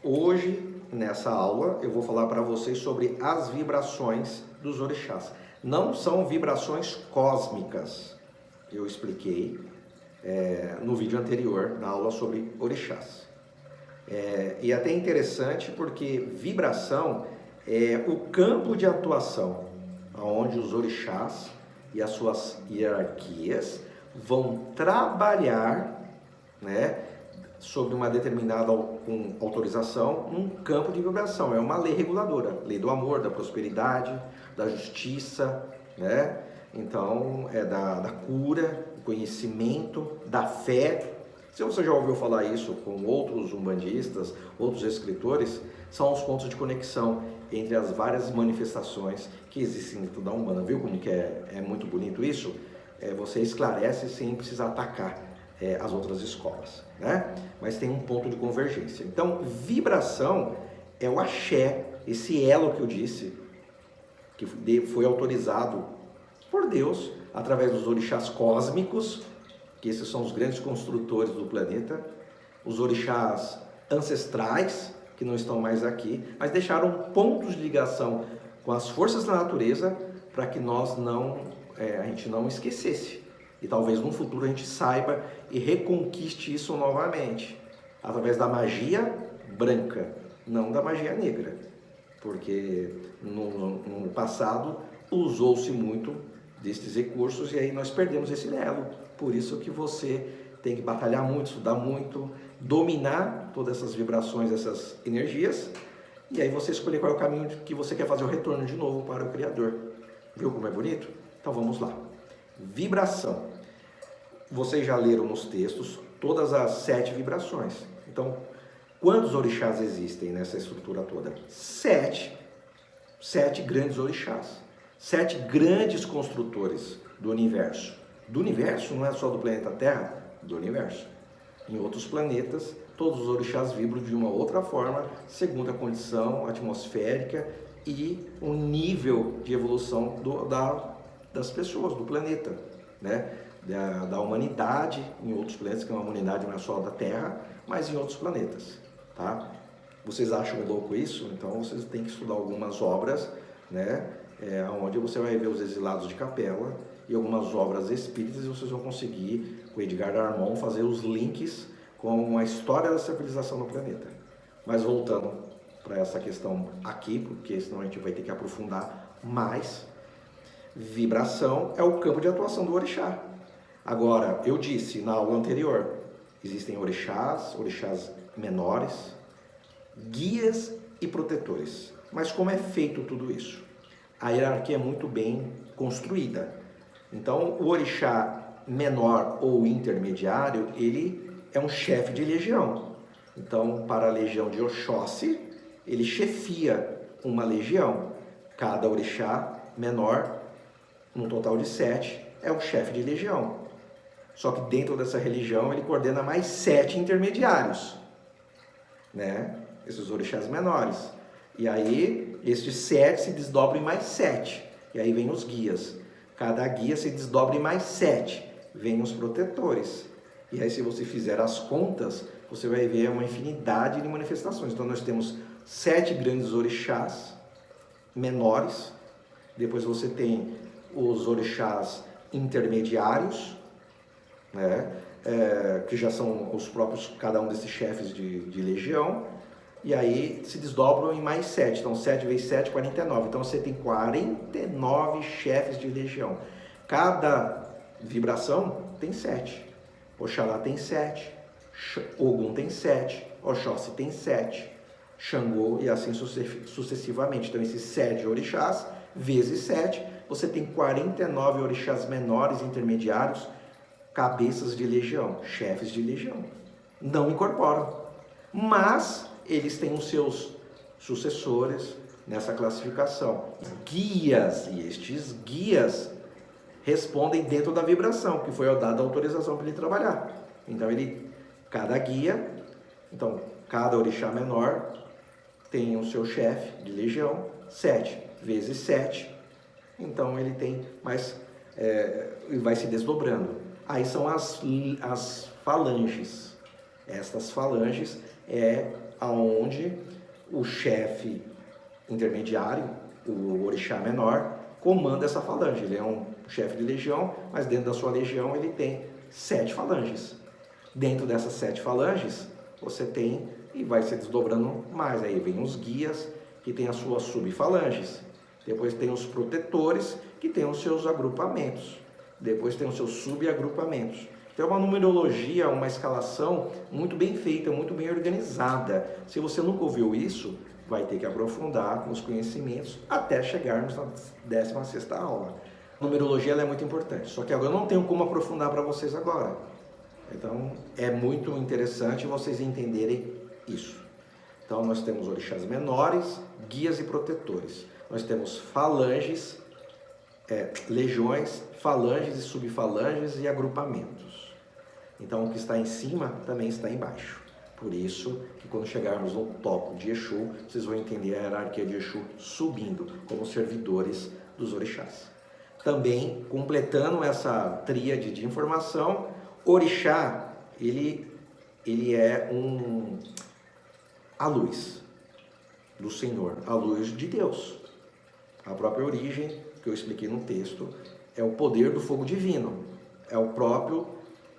Hoje, nessa aula, eu vou falar para vocês sobre as vibrações dos orixás. Não são vibrações cósmicas, eu expliquei no vídeo anterior, na aula sobre orixás. E até interessante porque vibração é o campo de atuação, onde os orixás e as suas hierarquias vão trabalhar, né, sobre uma determinada autorização num campo de vibração. É uma lei reguladora, lei do amor, da prosperidade, da justiça, né? Então é da cura, do conhecimento, da fé. Se você já ouviu falar isso com outros umbandistas, outros escritores, são os pontos de conexão entre as várias manifestações que existem dentro da Umbanda. Viu como que é muito bonito isso? Você esclarece sem precisar atacar as outras escolas, né? Mas tem um ponto de convergência. Então, vibração é o axé, esse elo que eu disse, que foi autorizado por Deus através dos orixás cósmicos, que esses são os grandes construtores do planeta, os orixás ancestrais, que não estão mais aqui, mas deixaram pontos de ligação com as forças da natureza para que a gente não esquecesse. E talvez no futuro a gente saiba e reconquiste isso novamente, através da magia branca, não da magia negra. Porque no passado usou-se muito desses recursos e aí nós perdemos esse elo. Por isso que você tem que batalhar muito, estudar muito, dominar todas essas vibrações, essas energias, e aí você escolher qual é o caminho que você quer fazer o retorno de novo para o Criador. Viu como é bonito? Então vamos lá. Vibração. Vocês já leram nos textos todas as 7 vibrações. Então, quantos orixás existem nessa estrutura toda? 7 grandes orixás. 7 grandes construtores do universo. Do universo não é só do planeta Terra, do universo. Em outros planetas, todos os orixás vibram de uma outra forma, segundo a condição atmosférica e o nível de evolução das pessoas, do planeta, né? Da humanidade em outros planetas, que a humanidade não é só da Terra, mas em outros planetas, tá? Vocês acham louco isso? Então vocês têm que estudar algumas obras, né? Onde você vai ver os exilados de Capela e algumas obras espíritas, e vocês vão conseguir, com Edgar Armond, fazer os links com a história da civilização no planeta. Mas voltando para essa questão aqui, porque senão a gente vai ter que aprofundar mais, vibração é o campo de atuação do orixá. Agora, eu disse na aula anterior, existem orixás menores, guias e protetores. Mas como é feito tudo isso? A hierarquia é muito bem construída. Então, o orixá menor ou intermediário, ele é um chefe de legião. Então, para a legião de Oxóssi, ele chefia uma legião. Cada orixá menor, num total de 7, é o chefe de legião. Só que dentro dessa religião ele coordena mais 7 intermediários, né? Esses orixás menores. E aí, estes 7 se desdobram em mais 7. E aí vem os guias. Cada guia se desdobra em mais 7. Vem os protetores. E aí, se você fizer as contas, você vai ver uma infinidade de manifestações. Então, nós temos 7 grandes orixás menores. Depois você tem os orixás intermediários, né? Que já são os próprios, cada um desses chefes de legião, e aí se desdobram em mais 7, então 7 vezes 7, 49, então você tem 49 chefes de legião. Cada vibração tem 7, Oxalá tem 7, Ogum tem 7, Oxóssi tem 7, Xangô e assim sucessivamente. Então esses 7 orixás vezes 7, você tem 49 orixás menores, intermediários, cabeças de legião, chefes de legião. Não incorporam, mas eles têm os seus sucessores nessa classificação. Guias, e estes guias respondem dentro da vibração, que foi dada a autorização para ele trabalhar. Então, cada guia, cada orixá menor tem o seu chefe de legião, 7 vezes 7, então ele tem mais, e vai se desdobrando. Aí são as falanges, Estas falanges é aonde o chefe intermediário, o orixá menor, comanda essa falange. Ele é um chefe de legião, mas dentro da sua legião ele tem 7 falanges. Dentro dessas 7 falanges, você tem, e vai se desdobrando mais, aí vem os guias, que tem as suas subfalanges. Depois tem os protetores, que tem os seus agrupamentos. Depois tem os seus subagrupamentos. Então é uma numerologia, uma escalação muito bem feita, muito bem organizada. Se você nunca ouviu isso, vai ter que aprofundar nos conhecimentos até chegarmos na 16ª aula. A numerologia ela é muito importante, só que agora eu não tenho como aprofundar para vocês agora. Então é muito interessante vocês entenderem isso. Então nós temos orixás menores, guias e protetores. Nós temos falanges, legiões, falanges e subfalanges e agrupamentos. Então o que está em cima também está embaixo. Por isso que quando chegarmos no topo de Exu, vocês vão entender a hierarquia de Exu subindo como servidores dos orixás. Também, completando essa tríade de informação, orixá, ele é a luz do Senhor, a luz de Deus. A própria origem, que eu expliquei no texto, é o poder do fogo divino. É o próprio,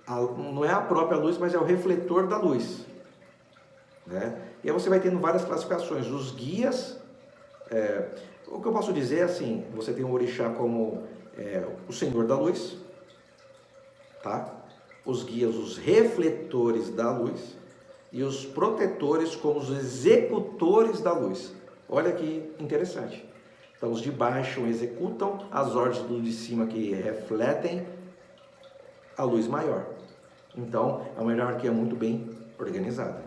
não é a própria luz, mas é o refletor da luz. Né? E aí você vai tendo várias classificações. Os guias, o que eu posso dizer é assim, você tem o orixá como o Senhor da luz, tá? Os guias, os refletores da luz, e os protetores como os executores da luz. Olha que interessante. Então os de baixo executam as ordens do de cima que refletem a luz maior. Então é uma hierarquia muito bem organizada.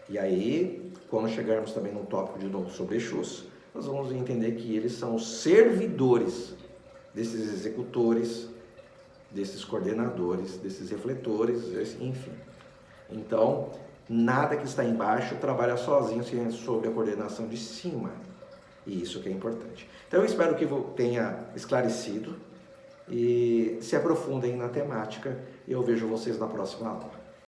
E aí, quando chegarmos também no tópico de novo sobre Exus, nós vamos entender que eles são os servidores desses executores, desses coordenadores, desses refletores, enfim. Então, nada que está embaixo trabalha sozinho sob a coordenação de cima. E isso que é importante. Então, eu espero que tenha esclarecido e se aprofundem na temática. E eu vejo vocês na próxima aula.